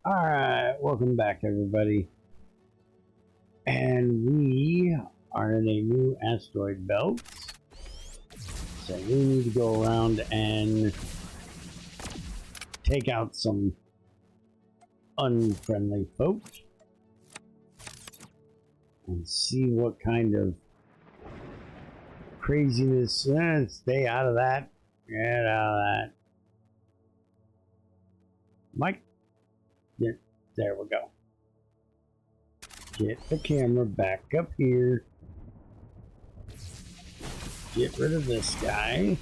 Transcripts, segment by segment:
Alright, welcome back everybody. And we are in a new asteroid belt. So we need to go around and take out some unfriendly folk. And see what kind of craziness. Stay out of that. Get out of that. Mike. Yeah, there we go. Get the camera back up here. Get rid of this guy.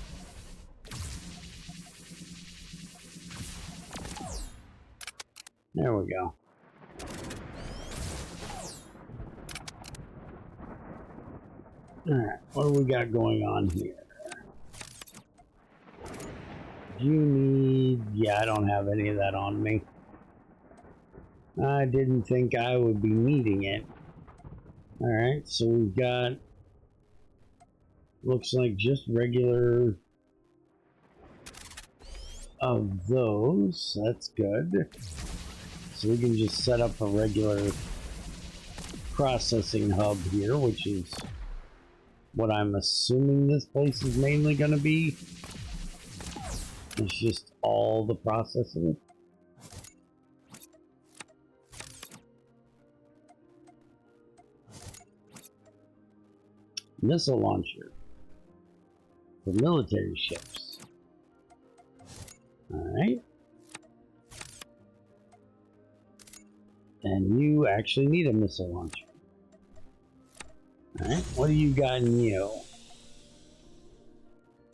There we go. Alright, what do we got going on here? Do you need... Yeah, I don't have any of that on me. I didn't think I would be needing it. Alright, so we've got... Looks like just regular... of those. That's good. So we can just set up a regular processing hub here, which is what I'm assuming this place is mainly going to be. It's just all the processing. Missile launcher for military ships. Alright. And you actually need a missile launcher. Alright, what do you got in you?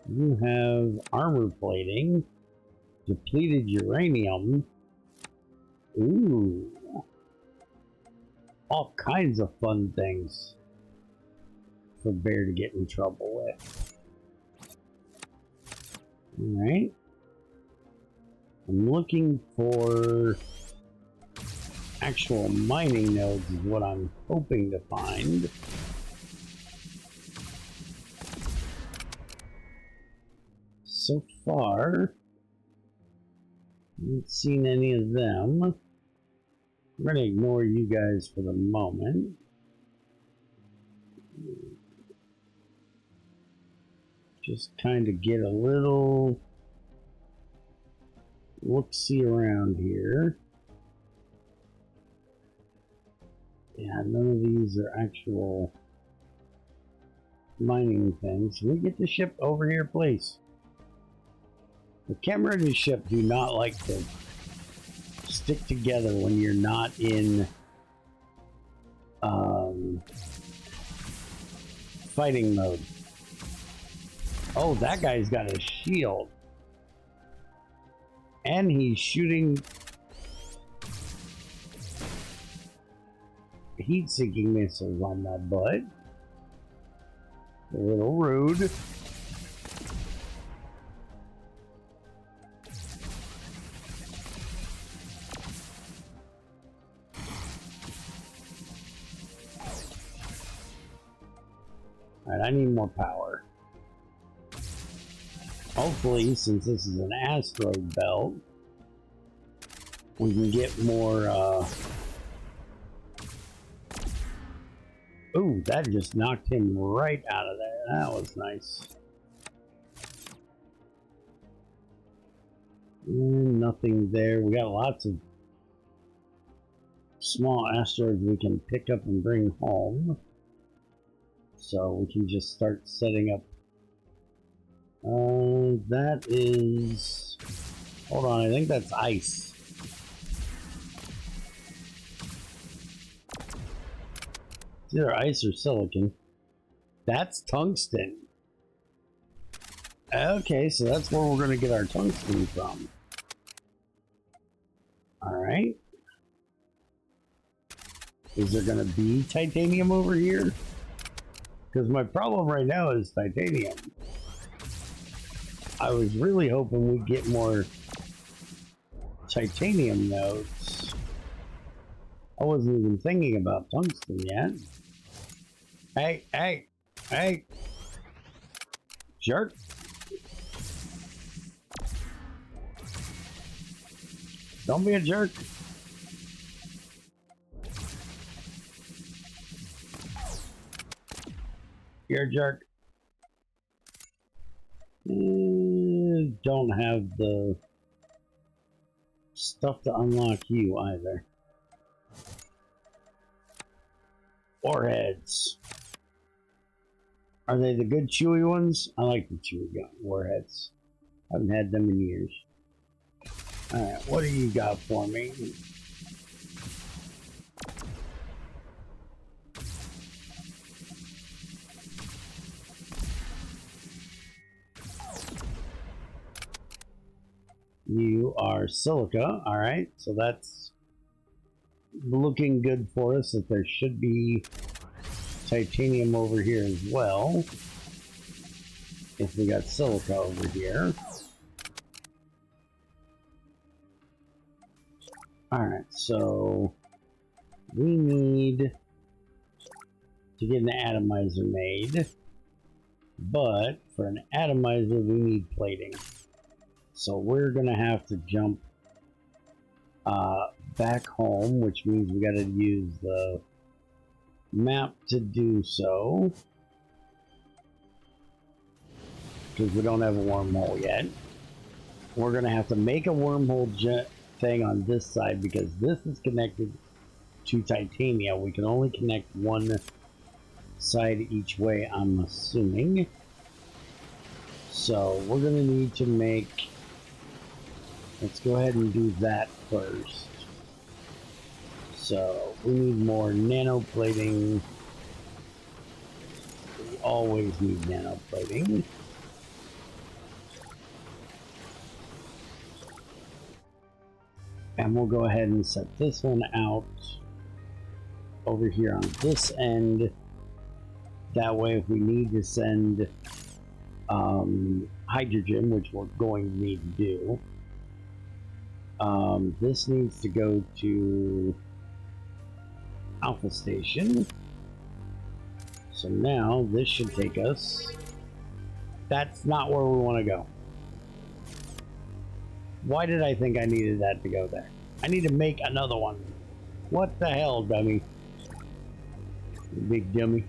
You have armor plating, depleted uranium. Ooh. All kinds of fun things for Bear to get in trouble with. Alright. I'm looking for actual mining nodes is what I'm hoping to find. So far, I haven't seen any of them. I'm going to ignore you guys for the moment. Just kind of get a little look-see around here. Yeah, none of these are actual mining things. Can we get the ship over here, please? The camera and the ship do not like to stick together when you're not in fighting mode. Oh, that guy's got a shield. And he's shooting heat-seeking missiles on my butt. A little rude. Alright, I need more power. Hopefully, since this is an asteroid belt, we can get more, Ooh, that just knocked him right out of there. That was nice. Nothing there. We got lots of small asteroids we can pick up and bring home. So we can just start setting up. That is... Hold on, I think that's ice. It's either ice or silicon. That's tungsten. Okay, so that's where we're going to get our tungsten from. Alright. Is there going to be titanium over here? Because my problem right now is titanium. I was really hoping we'd get more titanium nodes. I wasn't even thinking about tungsten yet. Hey, hey, hey! Jerk! Don't be a jerk. You're a jerk. Don't have the stuff to unlock you either. Warheads. Are they the good chewy ones? I like the chewy gun warheads. Haven't had them in years. Alright, what do you got for me? You are silica, alright, so that's looking good for us. That there should be titanium over here as well. If we got silica over here. Alright, so we need to get an atomizer made. But for an atomizer, we need plating. So we're gonna have to jump back home, which means we gotta use the map to do so. Because we don't have a wormhole yet. We're gonna have to make a wormhole thing on this side because this is connected to titania. We can only connect one side each way, I'm assuming. So we're gonna need to make... Let's go ahead and do that first. So we need more nanoplating. We always need nanoplating. And we'll go ahead and set this one out over here on this end. That way if we need to send hydrogen, which we're going to need to do, this needs to go to Alpha Station. So now this should take us... That's not where we want to go. Why did I think I needed that to go there? I need to make another one. What the hell, dummy? Big dummy.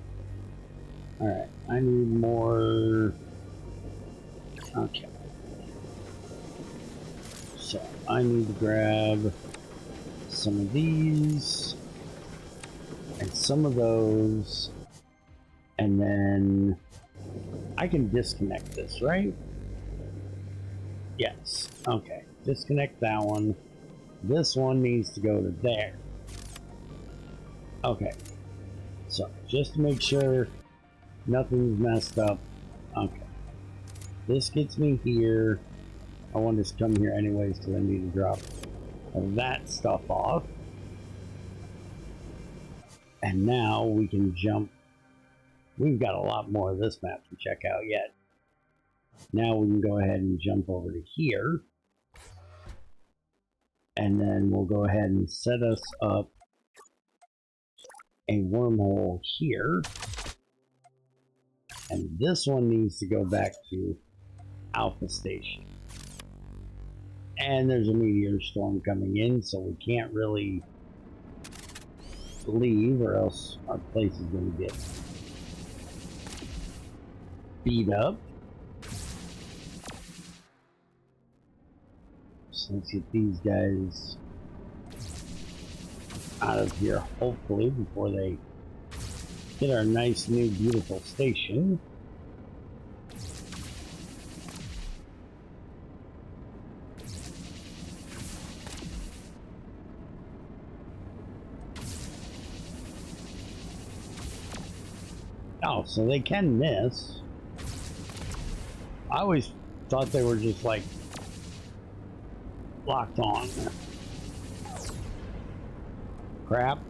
Alright, I need more... Okay. So, I need to grab some of these and some of those, and then I can disconnect this, right? Yes. Okay. Disconnect that one. This one needs to go to there. Okay. So, just to make sure nothing's messed up. Okay. This gets me here. I want this to come here anyways because I need to drop that stuff off. And now we can jump. We've got a lot more of this map to check out yet. Now we can go ahead and jump over to here. And then we'll go ahead and set us up a wormhole here. And this one needs to go back to Alpha Station. And there's a meteor storm coming in, so we can't really leave or else our place is going to get beat up. So let's get these guys out of here, hopefully, before they hit our nice, new, beautiful station. Oh, so they can miss. I always thought they were just like locked on. Crap.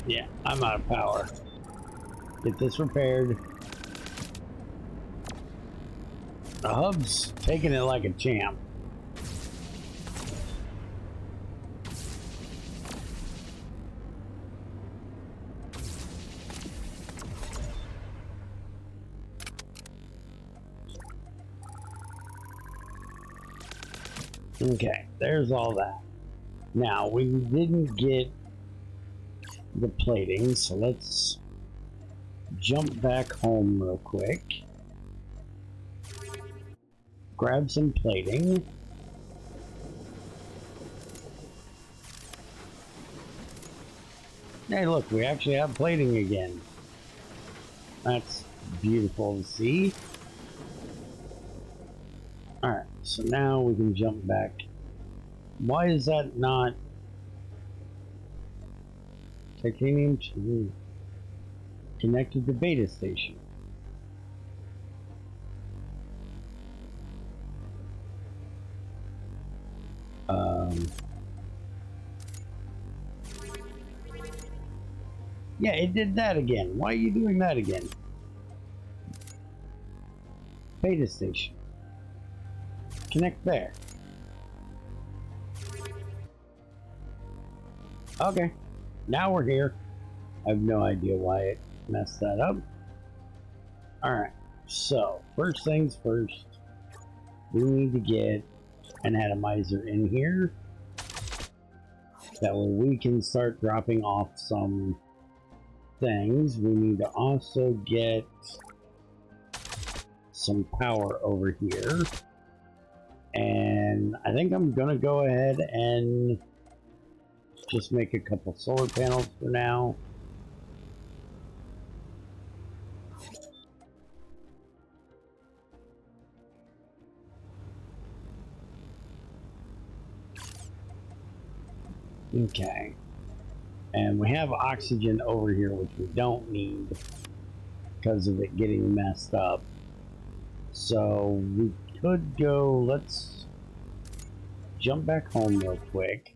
Yeah, I'm out of power. Get this repaired. The hub's taking it like a champ. Okay, there's all that. Now, we didn't get the plating, so let's jump back home real quick. Grab some plating. Hey, look, we actually have plating again. That's beautiful to see. Alright, so now we can jump back. Why is that not titanium to connected to beta station? Yeah, it did that again. Why are you doing that again? Beta station. Connect there. Okay, now we're here. I have no idea why it messed that up. Alright, so first things first, we need to get an atomizer in here. That way we can start dropping off some things. We need to also get some power over here. And I think I'm gonna go ahead and just make a couple solar panels for now. Okay. And we have oxygen over here, which we don't need because of it getting messed up. So we could go, let's jump back home real quick.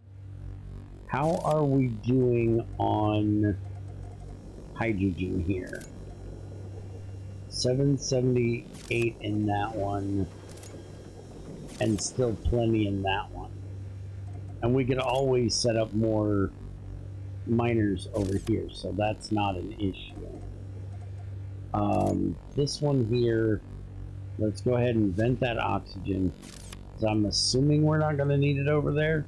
How are we doing on hydrogen here? 778 in that one, and still plenty in that one. And we could always set up more miners over here, so that's not an issue. This one here, let's go ahead and vent that oxygen, because I'm assuming we're not going to need it over there.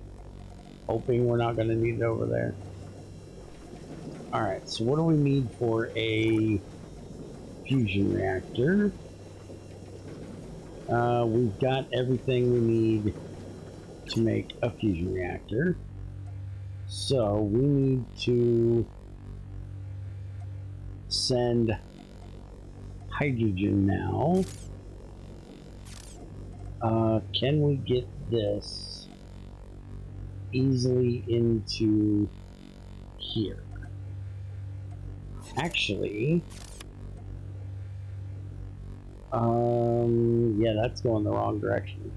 Hoping we're not going to need it over there. Alright, so what do we need for a fusion reactor? We've got everything we need to make a fusion reactor. So we need to send hydrogen now. Can we get this easily into here? Actually, yeah, that's going the wrong direction.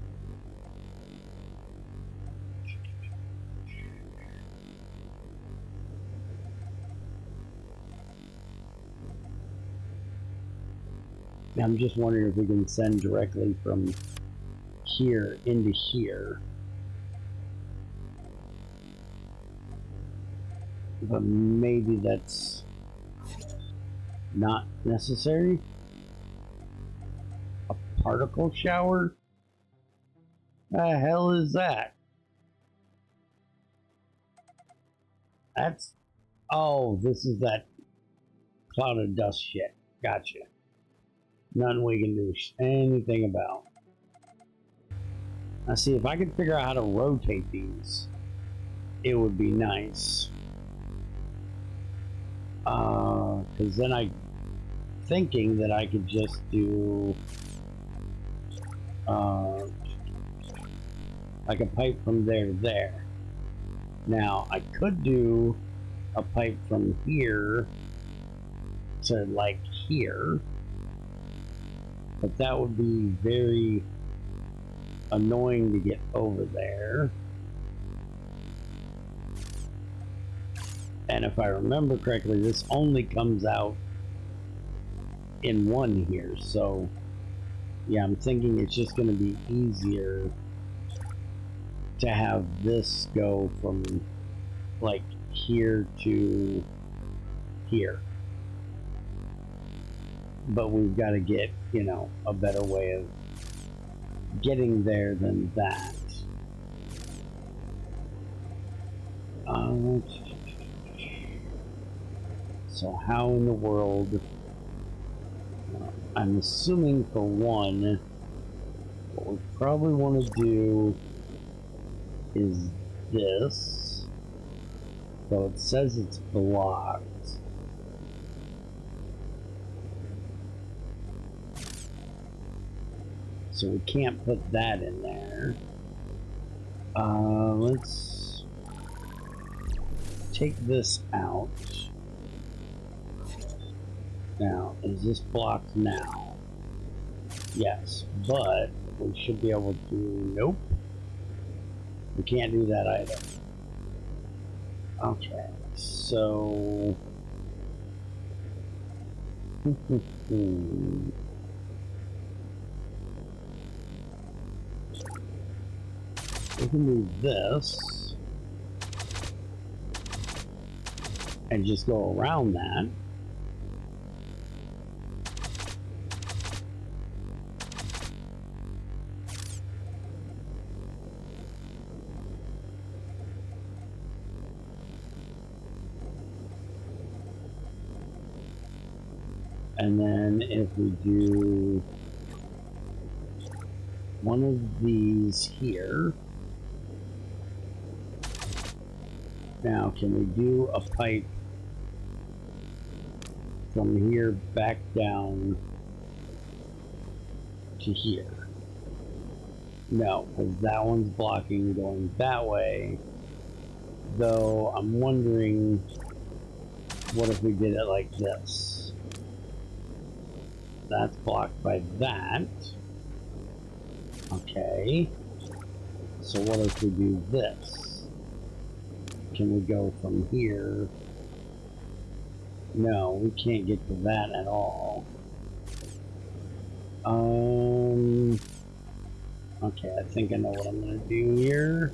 I'm just wondering if we can send directly from here into here. But maybe that's not necessary. A particle shower? The hell is that? That's... oh, this is that cloud of dust shit. Gotcha. Nothing we can do anything about. Now see, if I could figure out how to rotate these, it would be nice. Because then I'm thinking that I could just do like a pipe from there to there. Now I could do a pipe from here to like here, but that would be very annoying to get over there. And if I remember correctly, this only comes out in one here, so yeah, I'm thinking it's just going to be easier to have this go from like here to here. But we've got to get, you know, a better way of getting there than that. So how in the world? I'm assuming for one, what we probably want to do is this. So it says it's blocked. So we can't put that in there. Let's take this out. Now, is this blocked now? Yes, but we should be able to... Nope. We can't do that either. Okay, so... we can do this and just go around that. And then if we do one of these here. Now, can we do a pipe from here back down to here? No, because that one's blocking going that way. Though I'm wondering, what if we did it like this? That's blocked by that. Okay. So what if we do this? Can we go from here? No, we can't get to that at all. Okay, I think I know what I'm gonna do here.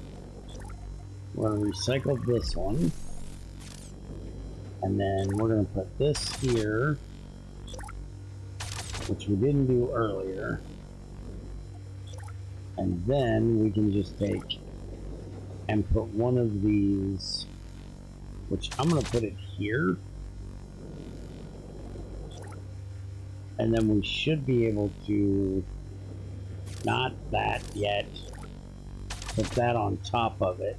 We're gonna recycle this one. And then we're gonna put this here, which we didn't do earlier. And then we can just take and put one of these, which I'm gonna put it here. And then we should be able to, not that yet, put that on top of it.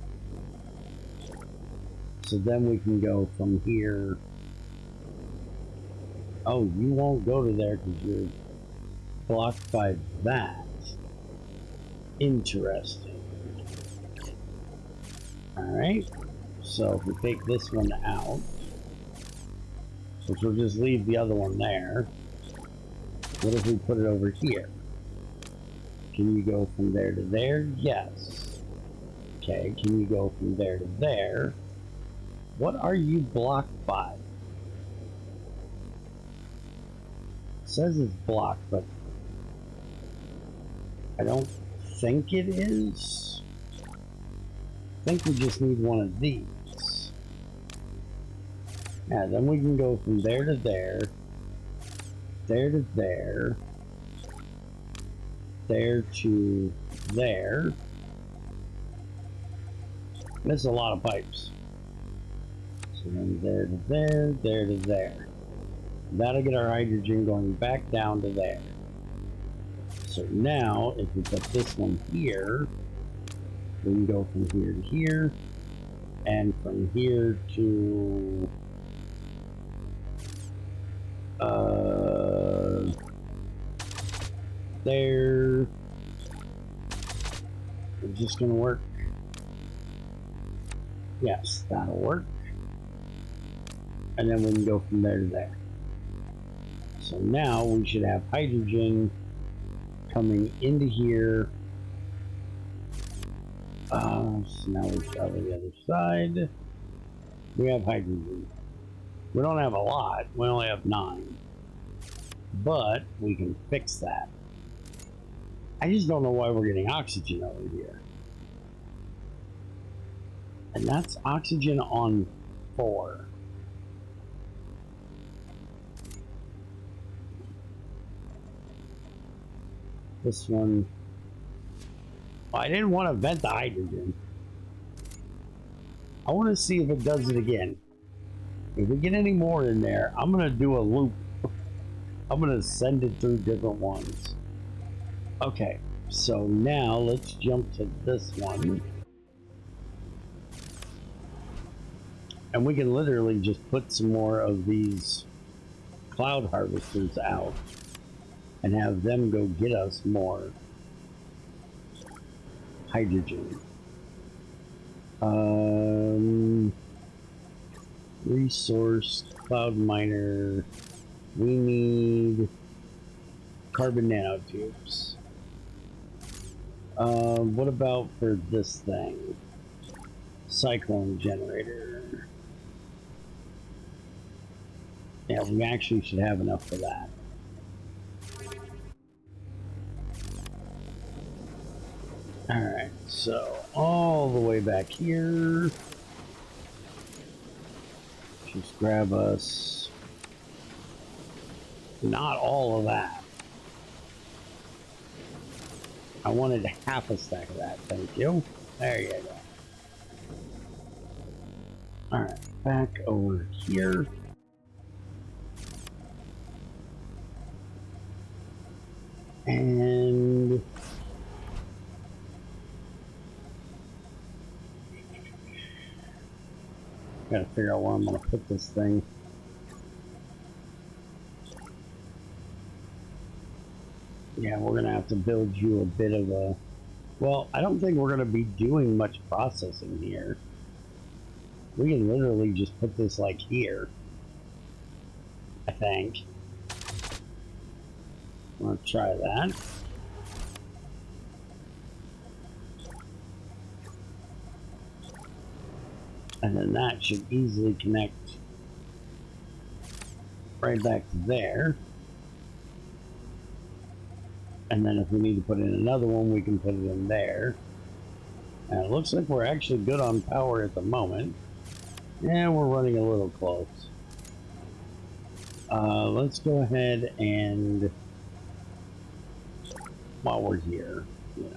So then we can go from here. Oh, you won't go to there because you're blocked by that. Interesting. Alright, so if we take this one out, which will just leave the other one there, what if we put it over here? Can you go from there to there? Yes. Okay, can you go from there to there? What are you blocked by? It says it's blocked, but I don't think it is. I think we just need one of these. Yeah, then we can go from there to there, there to there, there to there. That's a lot of pipes. So then there to there, there to there. That'll get our hydrogen going back down to there. So now, if we put this one here, we can go from here to here, and from here to there. Is this gonna work? Yes, that'll work. And then we can go from there to there. So now we should have hydrogen coming into here. So now we cover the other side. We have hydrogen. We don't have a lot. We only have 9. But we can fix that. I just don't know why we're getting oxygen over here. And that's oxygen on 4. This one, well, I didn't want to vent the hydrogen. I I want to see if it does it again. If we get any more in there, I'm going to do a loop. I'm going to send it through different ones. Okay, so now let's jump to this one. And we can literally just put some more of these cloud harvesters out and have them go get us more hydrogen. Resource, cloud miner, we need carbon nanotubes. What about for this thing? Cyclone generator. Yeah, we actually should have enough for that. Alright, so all the way back here. Just grab us not all of that. I wanted half a stack of that, thank you. There you go. Alright, back over here. And gotta figure out where I'm gonna put this thing. Yeah, we're gonna have to build you a bit of a... Well, I don't think we're gonna be doing much processing here. We can literally just put this like here, I think. I'm gonna try that. And then that should easily connect right back to there. And then if we need to put in another one, we can put it in there. And it looks like we're actually good on power at the moment. Yeah, we're running a little close. Let's go ahead and, while we're here, yeah.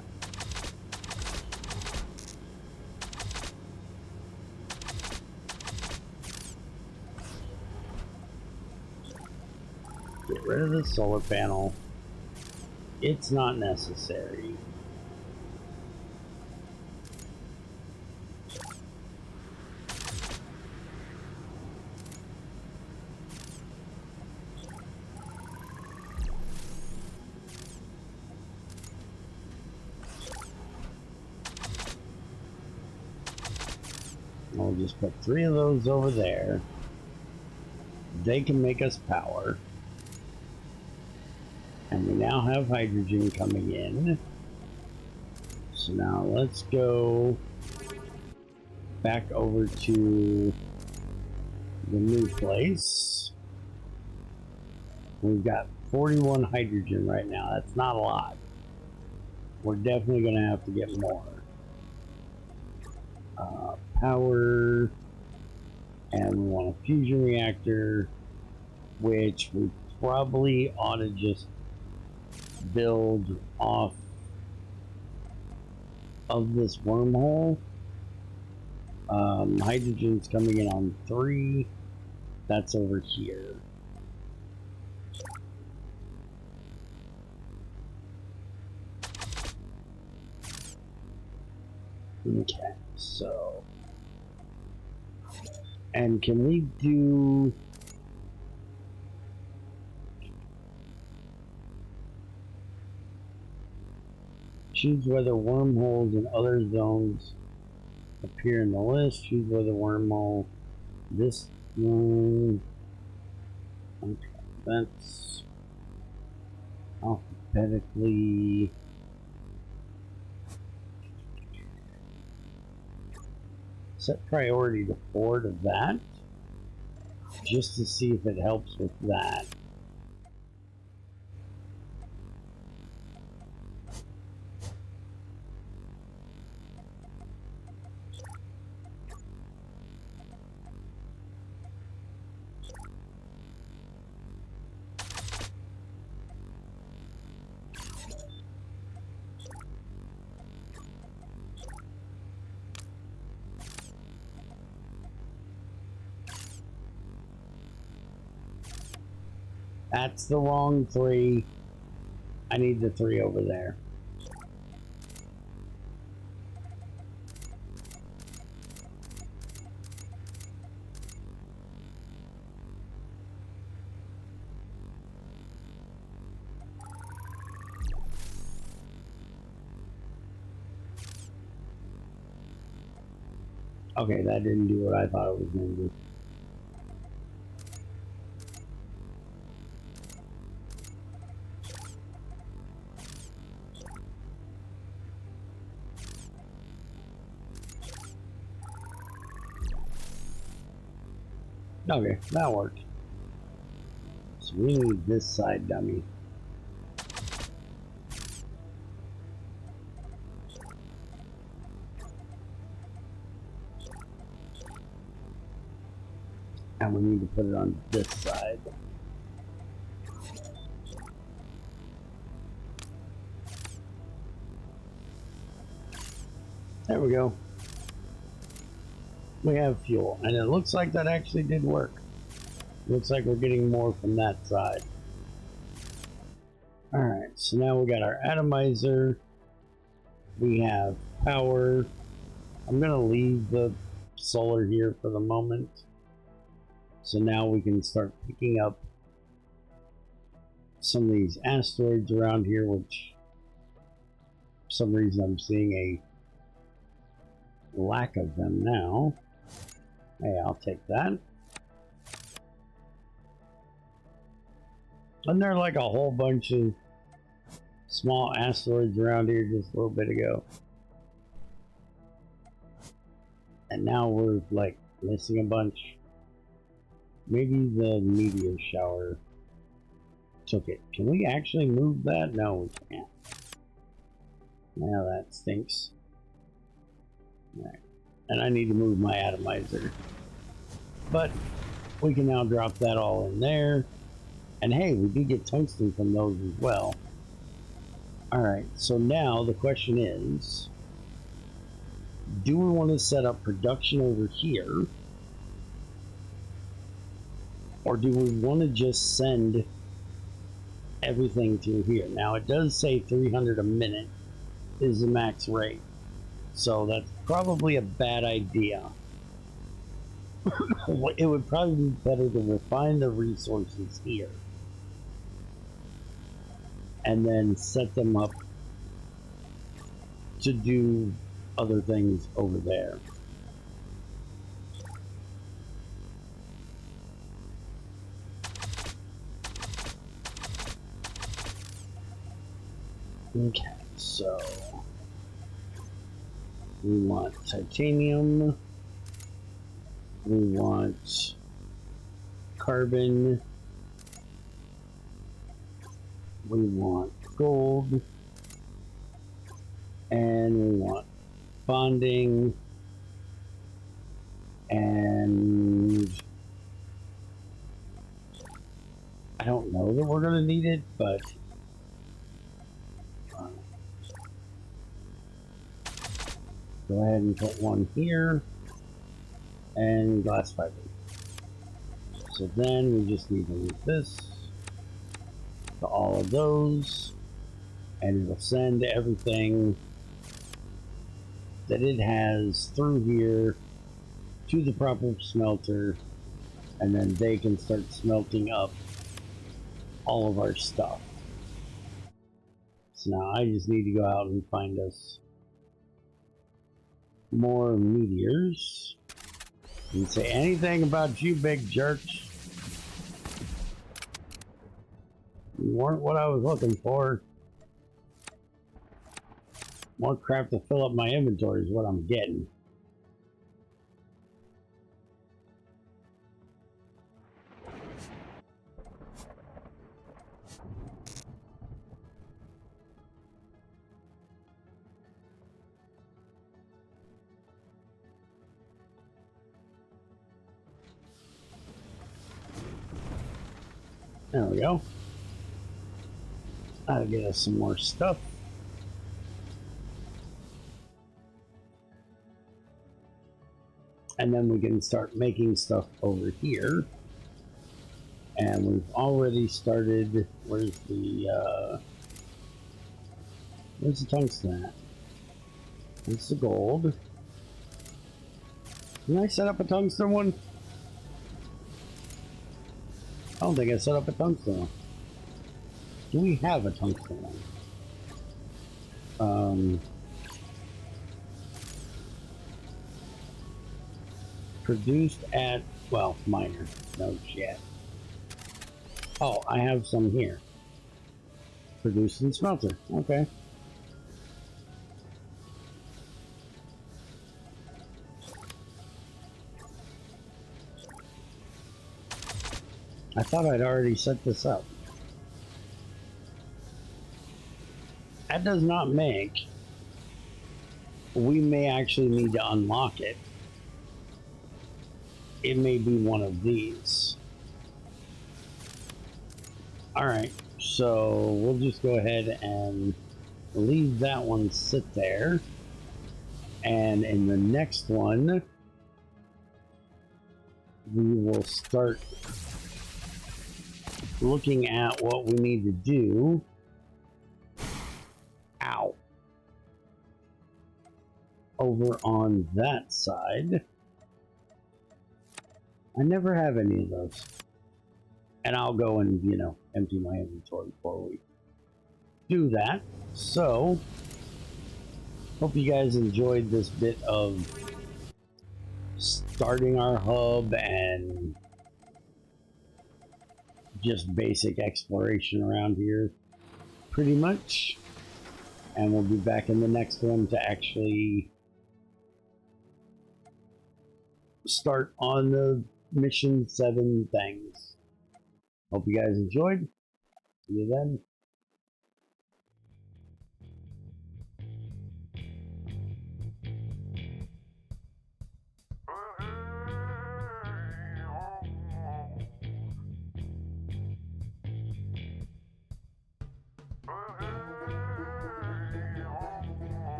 Get rid of the solar panel. It's not necessary. I'll just put 3 of those over there. They can make us power. And we now have hydrogen coming in. So now let's go back over to the new place. We've got 41 hydrogen right now. That's not a lot. We're definitely going to have to get more. Power. And we want a fusion reactor, which we probably ought to just build off of this wormhole. Hydrogen's coming in on 3. That's over here. Okay, so... And can we do... Choose whether wormholes and other zones appear in the list. Choose whether wormhole... This one... Okay, that's... alphabetically... Set priority to 4 to that, just to see if it helps with that. That's the wrong 3. I need the 3 over there. Okay, that didn't do what I thought it was going to do. Okay, that worked. So we need this side dummy. And we need to put it on this side. There we go. We have fuel, and it looks like that actually did work. Looks like we're getting more from that side. Alright, so now we got our atomizer. We have power. I'm gonna leave the solar here for the moment. So now we can start picking up some of these asteroids around here, which for some reason I'm seeing a lack of them now. Hey, I'll take that. Wasn't there like a whole bunch of small asteroids around here just a little bit ago? And now we're like missing a bunch. Maybe the meteor shower took it. Can we actually move that? No, we can't. Now that stinks. Alright. And I need to move my atomizer. But we can now drop that all in there. And hey, we do get tungsten from those as well. Alright, so now the question is, do we want to set up production over here? Or do we want to just send everything through here? Now it does say 300 a minute is the max rate. So that's probably a bad idea. It would probably be better to refine the resources here. And then set them up to do other things over there. Okay, so we want titanium, we want carbon, we want gold, and we want bonding, and I don't know that we're going to need it, but go ahead and put one here, and glass fiber. So then we just need to link this to all of those, and it'll send everything that it has through here to the proper smelter, and then they can start smelting up all of our stuff. So now I just need to go out and find us more meteors. Didn't say anything about you, big jerks. You weren't what I was looking for. More crap to fill up my inventory is what I'm getting. There we go. That'll get us some more stuff. And then we can start making stuff over here. And we've already started. Where's the tungsten at? It's the gold. Did I set up a tungsten one? I don't think I set up a tungsten one. Do we have a tungsten one? Produced at, well, miner. No shit. Oh, I have some here. Produced in smelter. Okay. I thought I'd already set this up. That does not make. We may actually need to unlock it. It may be one of these. Alright, so we'll just go ahead and leave that one sit there. And in the next one, we will start looking at what we need to do. Ow. Over on that side. I never have any of those. And I'll go and, you know, empty my inventory before we do that. So, hope you guys enjoyed this bit of starting our hub and just basic exploration around here, pretty much. And we'll be back in the next one to actually start on the mission 7 things. Hope you guys enjoyed. See you then.